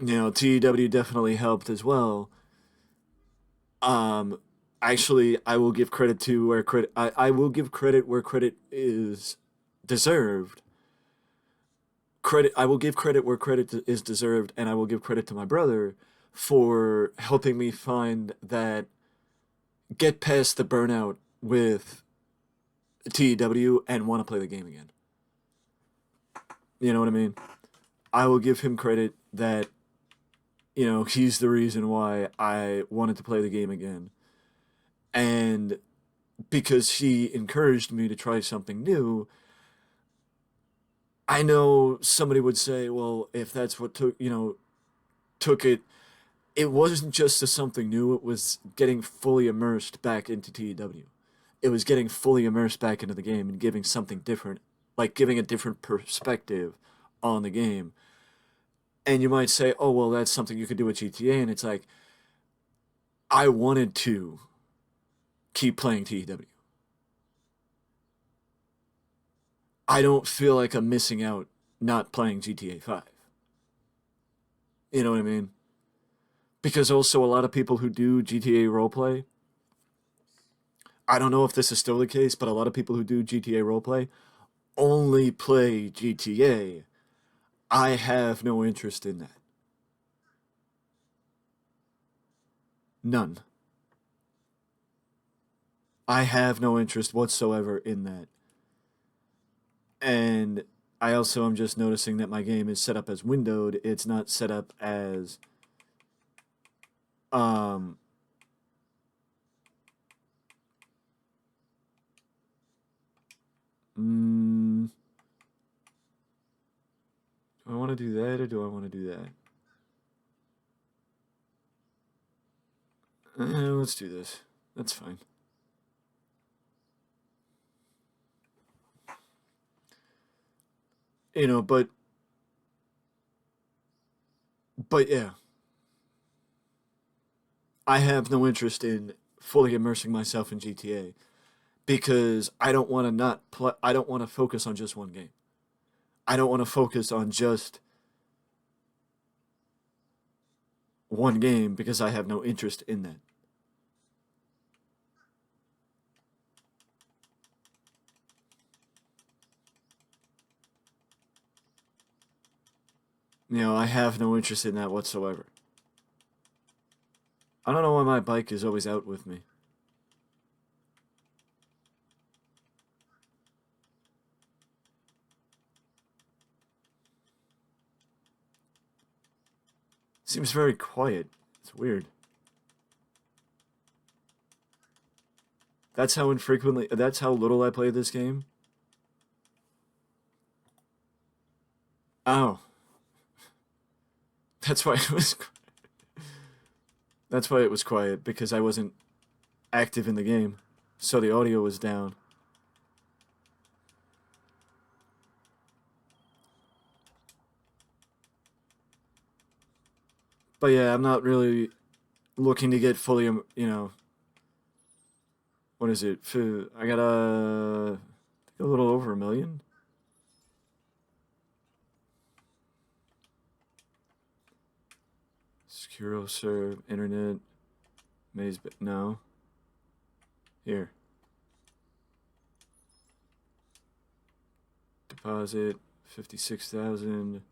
TEW definitely helped as well. Um, Actually, I will give credit to where credit. I will give credit where credit is deserved. Credit. I will give credit where credit is deserved, and I will give credit to my brother for helping me find that get past the burnout with TEW and want to play the game again. You know what I mean? I will give him credit that he's the reason why I wanted to play the game again, and because he encouraged me to try something new. I know somebody would say, well, if that's what took it, it wasn't just to something new, it was getting fully immersed back into TEW. It was getting fully immersed back into the game and giving something different, like giving a different perspective on the game. And you might say, oh, well, that's something you could do with GTA. And it's like, I wanted to keep playing TEW. I don't feel like I'm missing out not playing GTA 5. You know what I mean? Because also a lot of people who do GTA roleplay, I don't know if this is still the case, but a lot of people who do GTA roleplay only play GTA. I have no interest in that. None. I have no interest whatsoever in that. And I also am just noticing that my game is set up as windowed. It's not set up as um mm, do I want to do that or do I want to do that? Let's do this. That's fine. But yeah, I have no interest in fully immersing myself in GTA because I don't want to not play. I don't want to focus on just one game. I don't want to focus on just one game because I have no interest in that. I have no interest in that whatsoever. I don't know why my bike is always out with me. Seems very quiet. It's weird. That's how little I play this game. Oh, that's why it was. That's why it was quiet because I wasn't active in the game, so the audio was down. But yeah, I'm not really looking to get fully, what is it? I got a little over 1 million. Secure serve, internet, maze, no. Here. Deposit, 56,000.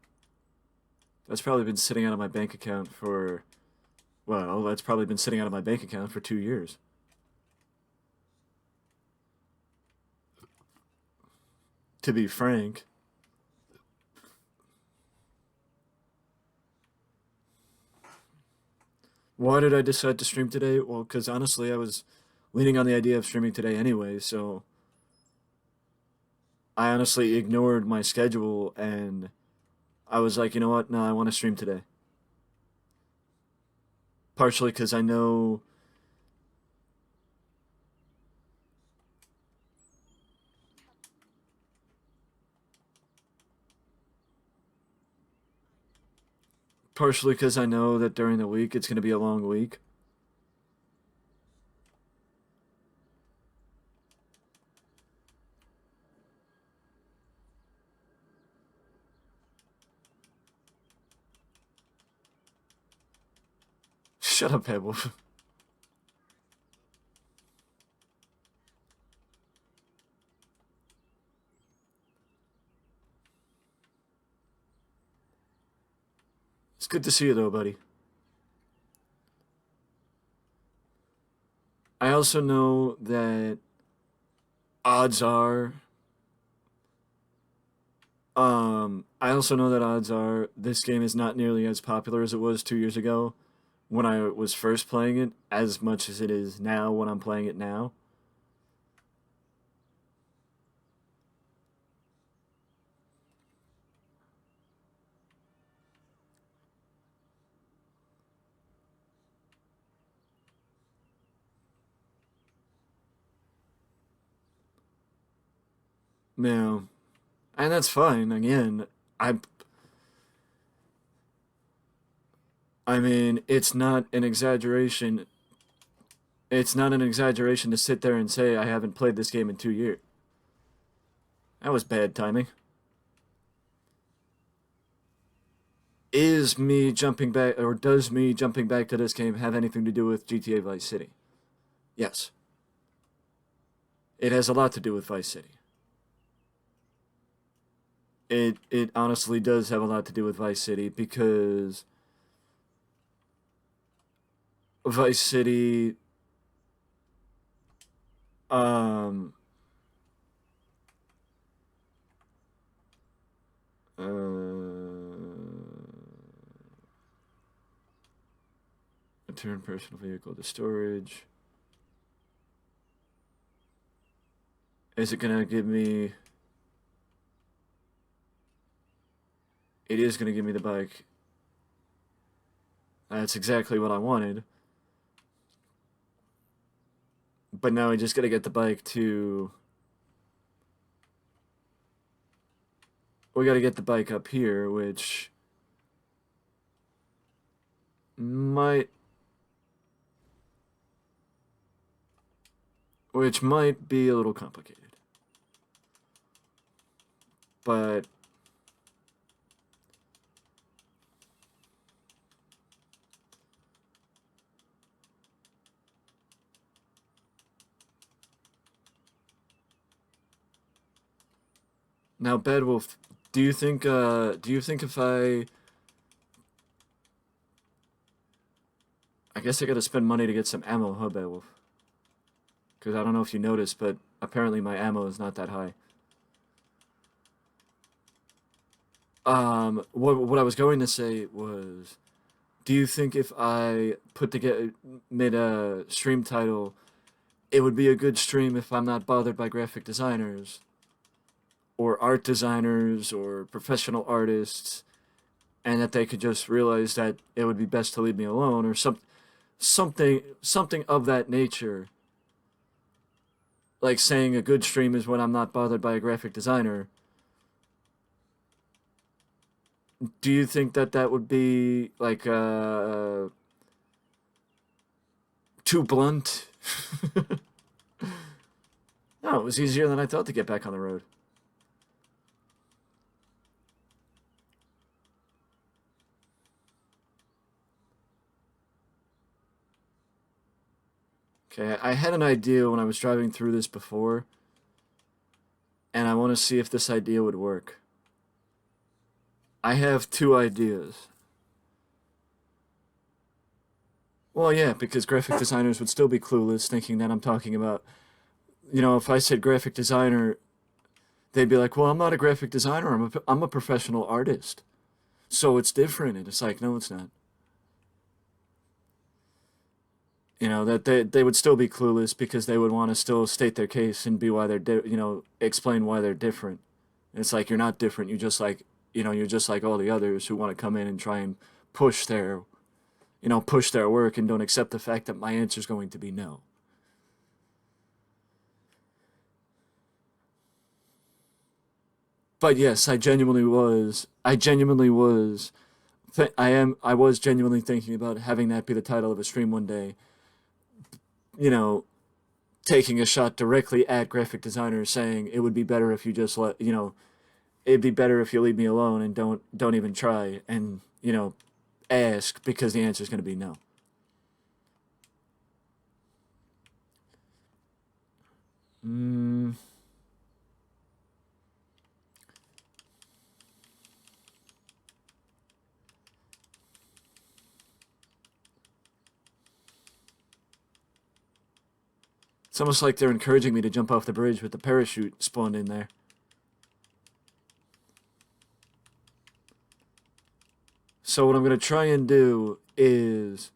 That's probably been sitting out of my bank account for, well, that's probably been sitting out of my bank account for 2 years. To be frank. Why did I decide to stream today? Well, because honestly, I was leaning on the idea of streaming today anyway, so I honestly ignored my schedule and I was like, you know what? No, I want to stream today. Partially because I know. Partially because I know that during the week it's going to be a long week. Shut up, Bad Wolf. It's good to see you, though, buddy. I also know that odds are I also know that odds are this game is not nearly as popular as it was 2 years ago when I was first playing it, as much as it is now when I'm playing it now. Yeah, and that's fine. Again, I I mean, it's not an exaggeration. It's not an exaggeration to sit there and say I haven't played this game in 2 years. That was bad timing. Is me jumping back, or does me jumping back to this game have anything to do with GTA Vice City? Yes. It has a lot to do with Vice City. It honestly does have a lot to do with Vice City because Vice City um return personal vehicle to storage. Is it gonna give me? It is gonna give me the bike. That's exactly what I wanted. But now I just gotta get the bike to. We gotta get the bike up here, might which might be a little complicated. But now, Bedwolf, do you think if I guess I gotta spend money to get some ammo, huh, Bedwolf? Because I don't know if you noticed, but apparently my ammo is not that high. What I was going to say was, do you think if I made a stream title, it would be a good stream if I'm not bothered by graphic designers or art designers or professional artists, and that they could just realize that it would be best to leave me alone, or something of that nature, like saying a good stream is when I'm not bothered by a graphic designer. Do you think that that would be like too blunt? No, it was easier than I thought to get back on the road. Okay, I had an idea when I was driving through this before, and I want to see if this idea would work. I have two ideas. Well, yeah, because graphic designers would still be clueless, thinking that I'm talking about, if I said graphic designer, they'd be like, well, I'm not a graphic designer, I'm a professional artist. So it's different. And it's like, no, it's not. That they would still be clueless because they would want to still state their case and be why explain why they're different. And it's like, you're not different. You're just like all the others who want to come in and try and push their, push their work and don't accept the fact that my answer is going to be no. But yes, I genuinely was. I was genuinely thinking about having that be the title of a stream one day. You know, taking a shot directly at graphic designers, saying it would be better if you just it'd be better if you leave me alone and don't even try and ask because the answer is going to be no. Mm, it's almost like they're encouraging me to jump off the bridge with the parachute spawned in there. So what I'm going to try and do is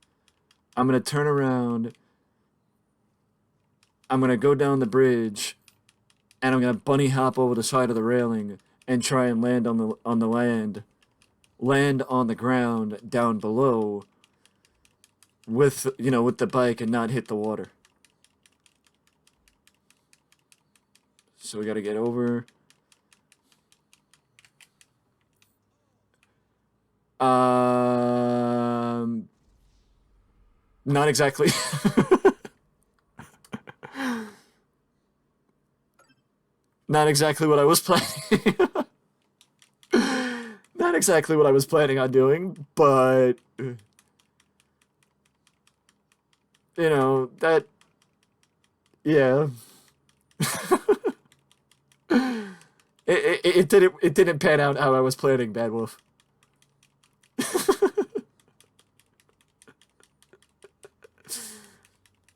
I'm going to turn around, I'm going to go down the bridge, and I'm going to bunny hop over the side of the railing and try and land on land on the ground down below with, with the bike and not hit the water. So we got to get over. Not exactly. Not exactly what I was planning. Not exactly what I was planning on doing, but that, yeah. It didn't pan out how I was planning, Bad Wolf.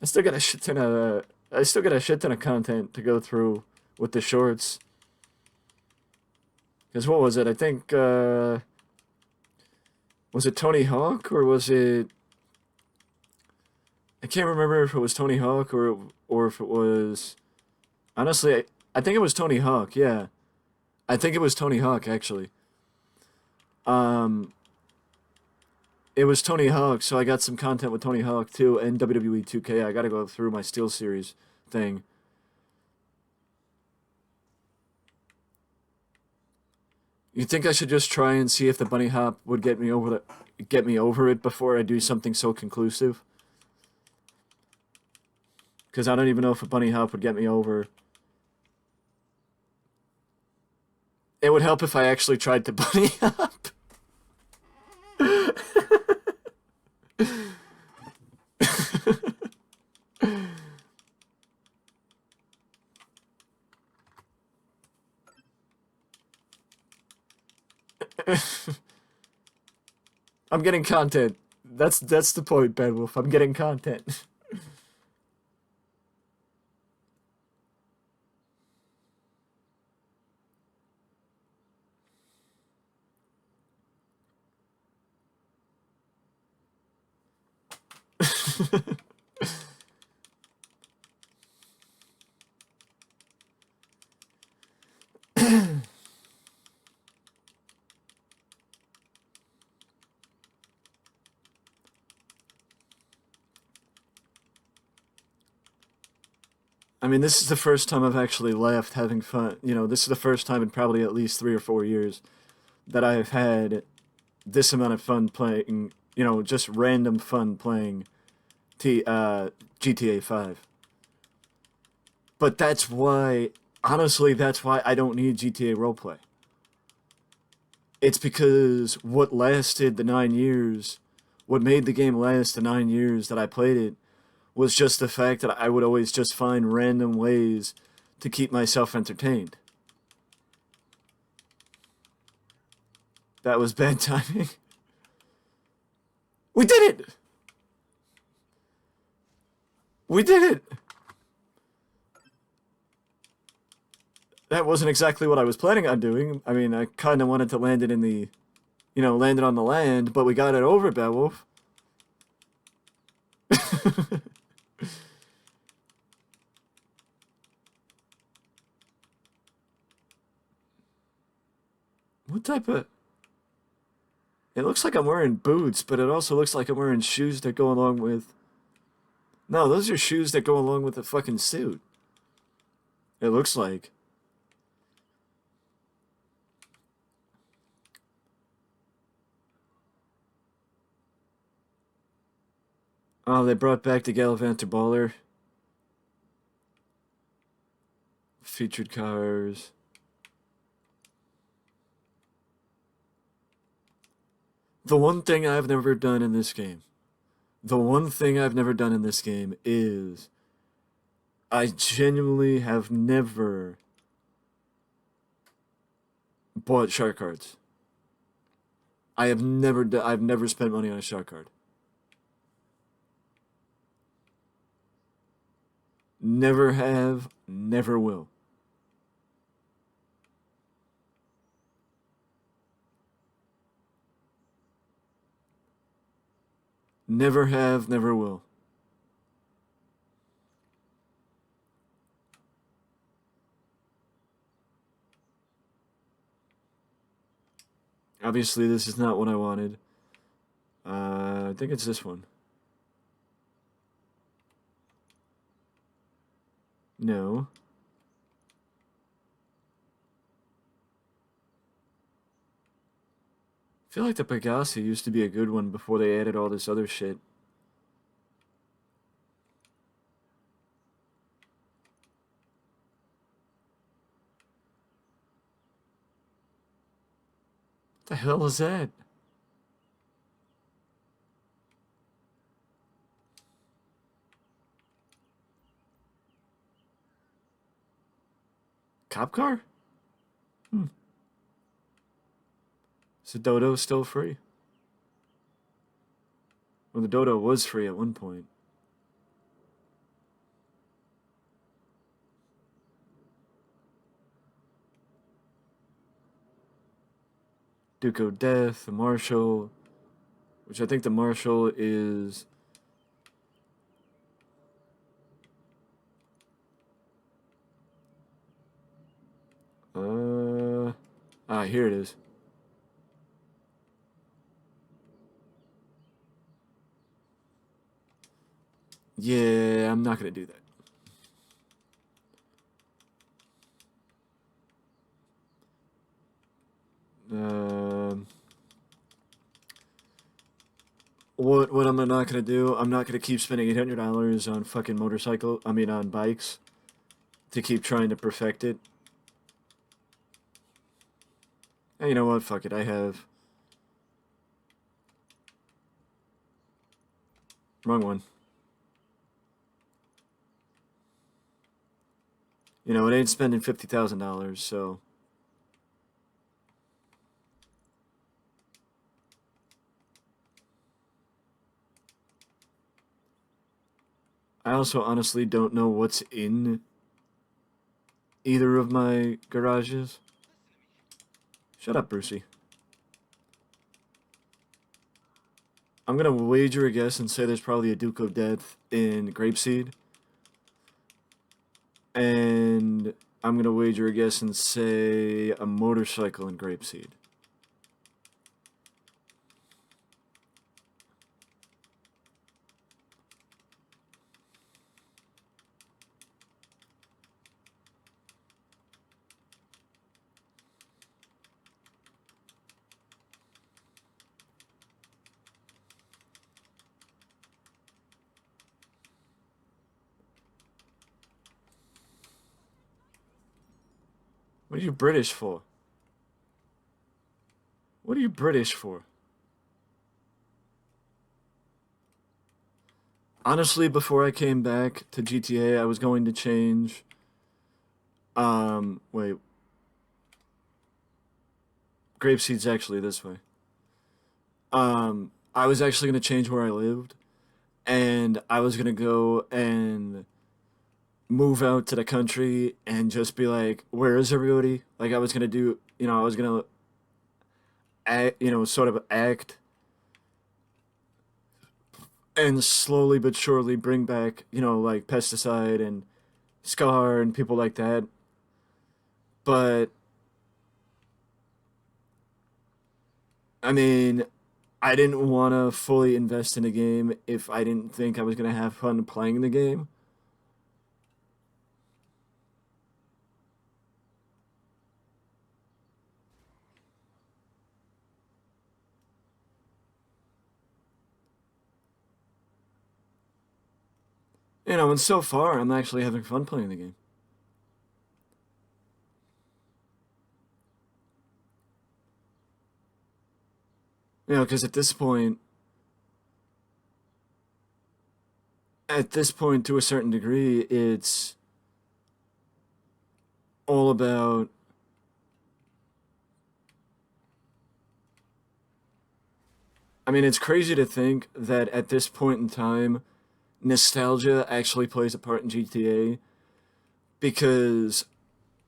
I still got a shit ton of I still got a shit ton of content to go through with the shorts. Cause what was it? I think was it Tony Hawk or was it? I can't remember if it was Tony Hawk or if it was. Honestly, I think it was Tony Hawk. Yeah, I think it was Tony Hawk actually. Um, it was Tony Hawk, so I got some content with Tony Hawk too, and WWE 2K. I gotta go through my Steel Series thing. You think I should just try and see if the bunny hop would get me over it before I do something so conclusive? Because I don't even know if a bunny hop would get me over. It would help if I actually tried to bunny hop. I'm getting content. That's the point, Bad Wolf. I'm getting content. I mean, this is the first time I've actually laughed having fun. This is the first time in probably at least 3 or 4 years that I've had this amount of fun playing, just random fun playing T GTA 5. But honestly, that's why I don't need GTA roleplay. It's because what made the game last the 9 years that I played it was just the fact that I would always just find random ways to keep myself entertained. That was bad timing. We did it! We did it! That wasn't exactly what I was planning on doing. I mean, I kind of wanted to land it land it on the land, but we got it over, Beowulf. What type of... It looks like I'm wearing boots, but it also looks like I'm wearing shoes that go along with... No, those are shoes that go along with the fucking suit. It looks like. Oh, they brought back the Gallivanter Baller. Featured cars. The one thing I've never done in this game. The one thing I've never done in this game is I genuinely have never bought shark cards. I've never spent money on a shark card. Never have, never will. Never have, never will. Obviously, this is not what I wanted. I think it's this one. No. I feel like the Pegasi used to be a good one before they added all this other shit. What the hell is that? Cop car? Hmm. Is the Dodo still free? Well, the Dodo was free at one point. Duke of Death, the Marshal, which I think the Marshal is. Here it is. Yeah, I'm not gonna do that. Um, what I'm not gonna do? I'm not gonna keep spending $800 on fucking motorcycle. I mean, on bikes to keep trying to perfect it. Hey, you know what? Fuck it. I have wrong one. You know, it ain't spending $50,000, so. I also honestly don't know what's in either of my garages. Shut up, Brucey. I'm gonna wager a guess and say there's probably a Duke of Death in Grapeseed. And I'm gonna wager a guess and say a motorcycle in Grapeseed. What are you British for? What are you British for? Honestly, before I came back to GTA, I was going to change. Wait. Grapeseed's actually this way. I was actually going to change where I lived, and I was going to go and move out to the country and just be like, where is everybody? Like, I was going to do, I was going to act, sort of act and slowly but surely bring back, like pesticide and Scar and people like that. But I mean, I didn't want to fully invest in a game if I didn't think I was going to have fun playing the game. And so far, I'm actually having fun playing the game. Because at this point, to a certain degree, it's all about I mean, it's crazy to think that at this point in time, nostalgia actually plays a part in GTA because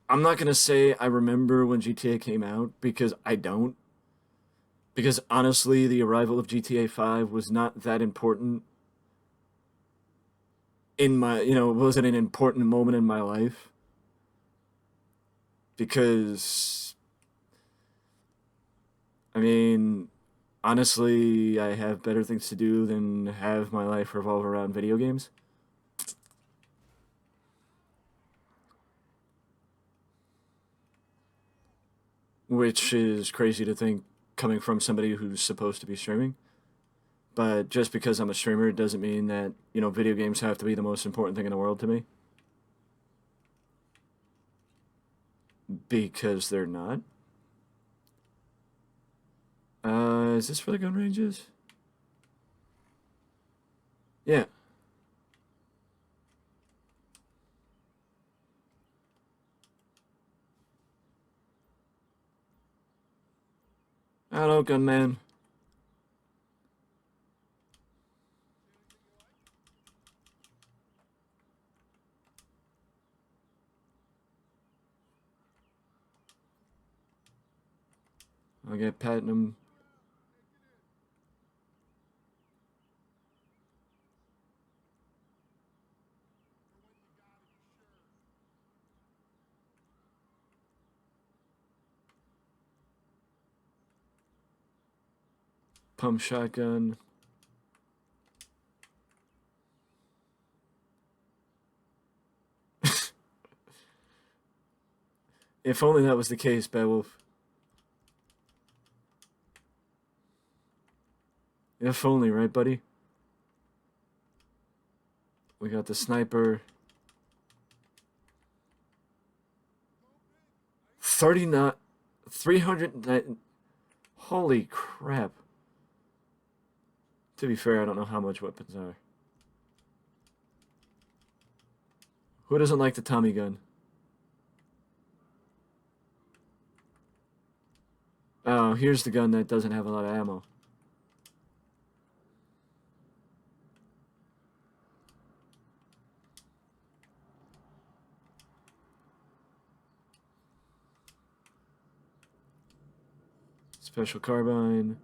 I'm not going to say I remember when GTA came out because I don't. Because honestly, the arrival of GTA 5 was not that important in my, it wasn't an important moment in my life because I mean, honestly, I have better things to do than have my life revolve around video games. Which is crazy to think coming from somebody who's supposed to be streaming. But just because I'm a streamer doesn't mean that, video games have to be the most important thing in the world to me. Because they're not. Is this for the gun ranges? Yeah. Hello, gunman. I'll get platinum. Pump shotgun. If only that was the case, Beowulf. If only, right, buddy? We got the sniper. 39... 300... Holy crap. To be fair, I don't know how much weapons are. Who doesn't like the Tommy gun? Oh, here's the gun that doesn't have a lot of ammo. Special carbine.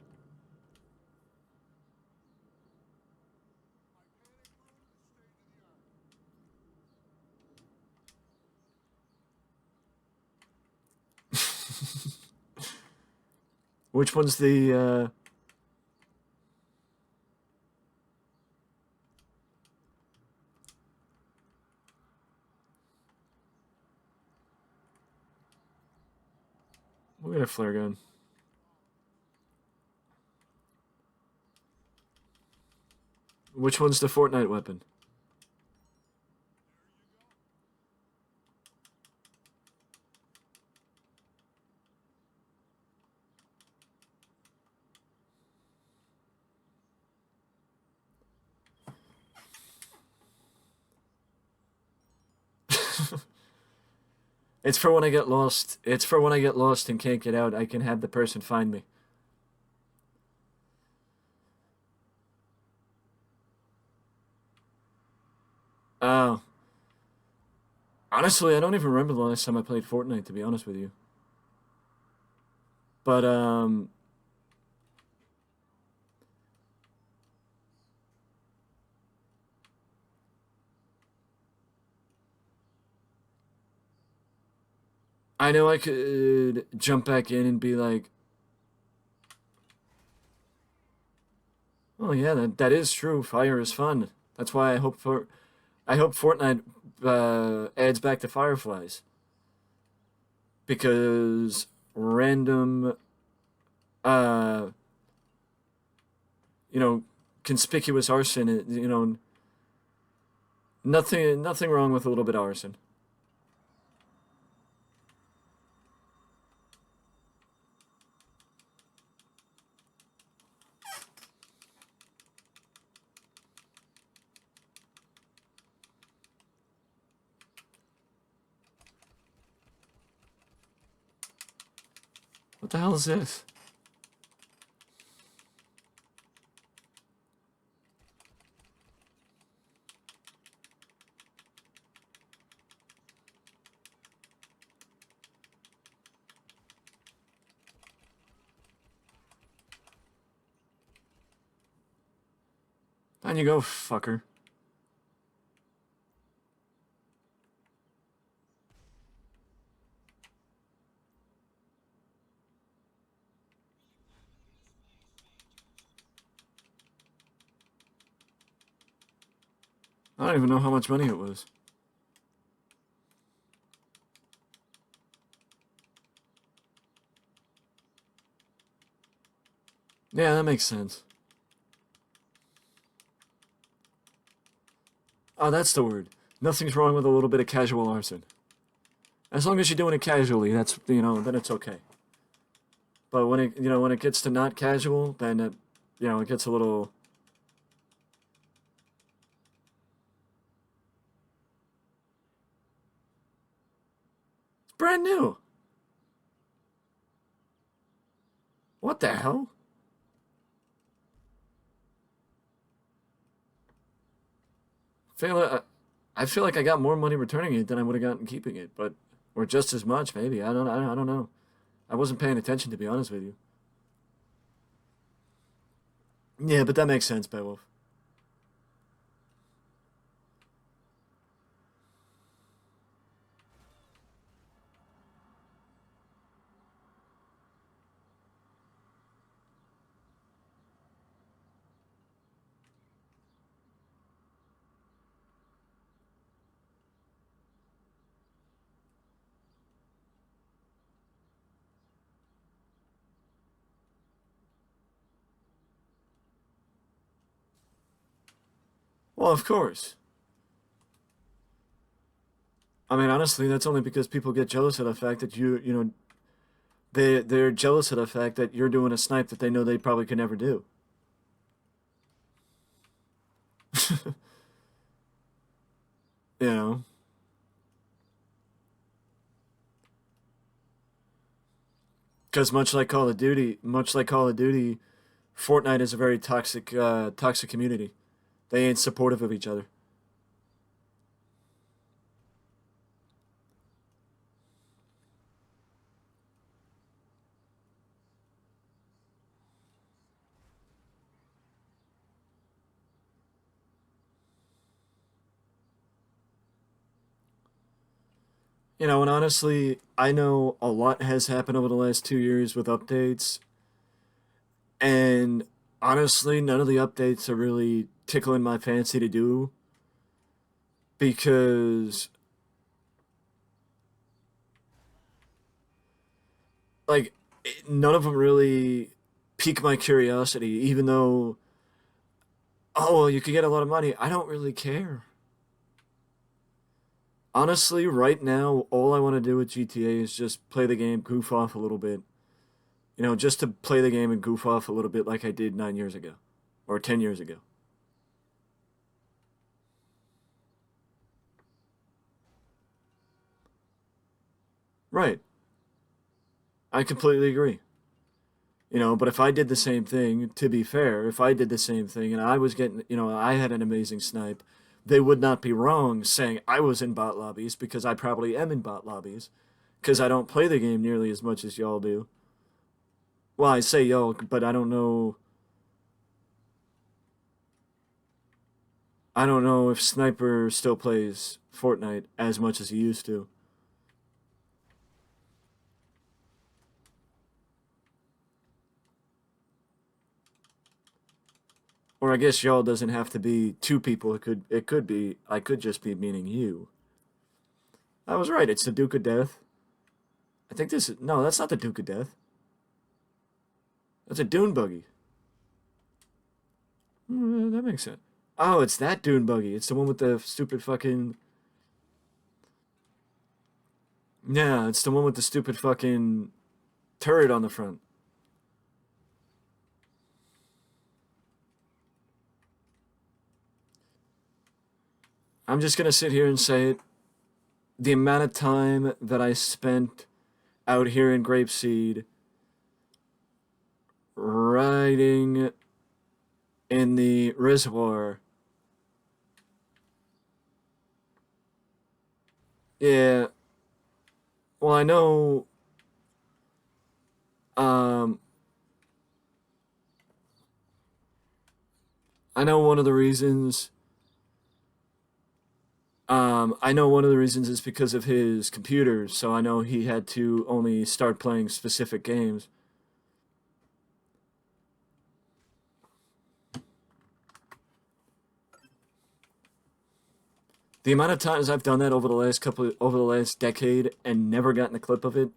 Which one's the, We'll get a flare gun. Which one's the Fortnite weapon? It's for when I get lost. It's for when I get lost and can't get out. I can have the person find me. Oh. Honestly, I don't even remember the last time I played Fortnite, to be honest with you. But, I know I could jump back in and be like, oh yeah, that is true. Fire is fun. That's why I hope Fortnite adds back the fireflies because random, uh, you know, conspicuous arson. Nothing wrong with a little bit of arson. What the hell is this? Down you go, fucker. I don't even know how much money it was. Yeah, that makes sense. Oh, that's the word. Nothing's wrong with a little bit of casual arson. As long as you're doing it casually, that's, then it's okay. But when it gets to not casual, then it gets a little. It's brand new. What the hell? I feel like I got more money returning it than I would have gotten keeping it, but or just as much maybe. I don't know. I wasn't paying attention, to be honest with you. Yeah, but that makes sense, Beowulf. Well, of course. I mean, honestly, that's only because people get jealous of the fact that they're jealous of the fact that you're doing a snipe that they know they probably could never do. You know, because much like Call of Duty, Fortnite is a very toxic community. They ain't supportive of each other. And honestly, I know a lot has happened over the last 2 years with updates, and honestly, none of the updates are really tickling my fancy to do because, like, none of them really pique my curiosity, even though, oh, well, you could get a lot of money. I don't really care. Honestly, right now, all I want to do with GTA is just play the game, goof off a little bit. Just to play the game and goof off a little bit like I did 9 years ago or 10 years ago. Right. I completely agree. But if I did the same thing, to be fair, if I did the same thing and I was getting, I had an amazing snipe, they would not be wrong saying I was in bot lobbies because I probably am in bot lobbies because I don't play the game nearly as much as y'all do. Well, I say y'all, but I don't know if Sniper still plays Fortnite as much as he used to. Or I guess y'all doesn't have to be two people. It could be I could just be meaning you. I was right. It's the Duke of Death. I think this is no. That's not the Duke of Death. That's a dune buggy. That makes sense. Oh, it's that dune buggy. It's the one with the stupid fucking. Yeah, it's the one with the stupid fucking turret on the front. I'm just gonna sit here and say it. The amount of time that I spent out here in Grapeseed hiding in the reservoir. Yeah. Well, um I know one of the reasons I know one of the reasons is because of his computer, so I know he had to only start playing specific games. The amount of times I've done that over the last decade and never gotten a clip of it.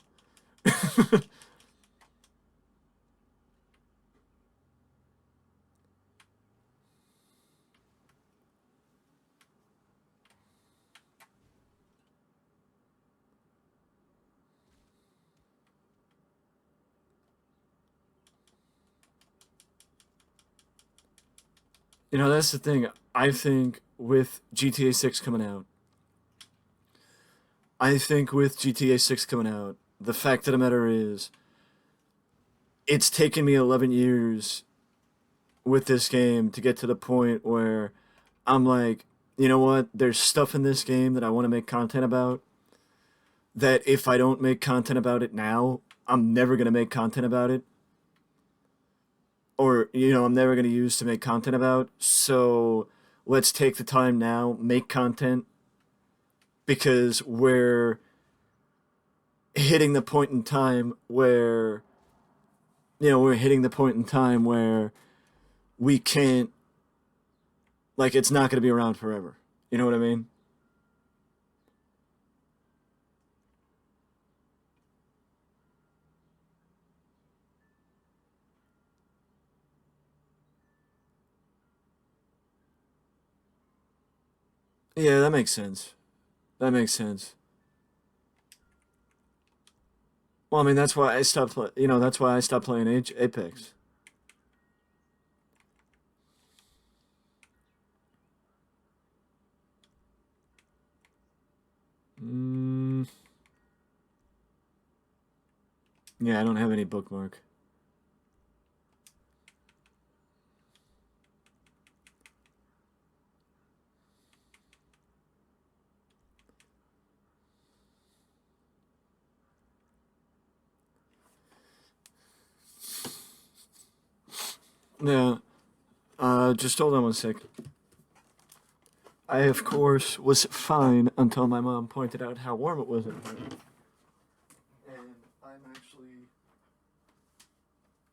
You know, that's the thing. I think with GTA 6 coming out, I think with GTA 6 coming out, the fact of the matter is, it's taken me 11 years with this game to get to the point where I'm like, you know what? There's stuff in this game that I want to make content about that if I don't make content about it now, I'm never going to make content about it. Or, I'm never going to use to make content about. So let's take the time now, make content, because hitting the point in time where, we're hitting the point in time where we can't, like, it's not going to be around forever. You know what I mean? Yeah, that makes sense. That makes sense. Well, I mean, that's why I stopped playing Apex. Mm, yeah, I don't have any bookmark. Yeah, just hold on one sec. I, of course, was fine until my mom pointed out how warm it was in here. And I'm actually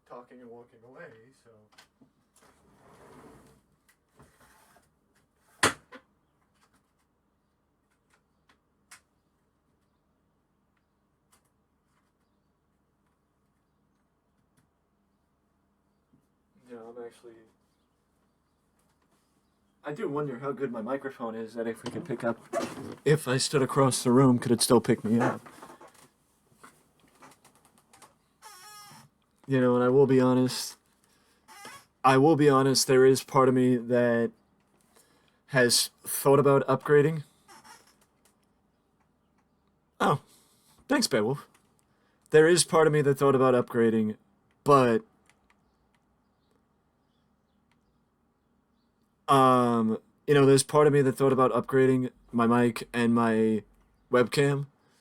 talking and walking away, so. Yeah, I'm actually. I do wonder how good my microphone is, that if we could pick up. If I stood across the room, could it still pick me up? And I will be honest, there is part of me that has thought about upgrading. Oh, thanks, Beowulf. There is part of me that thought about upgrading, but um, there's part of me that thought about upgrading my mic and my webcam,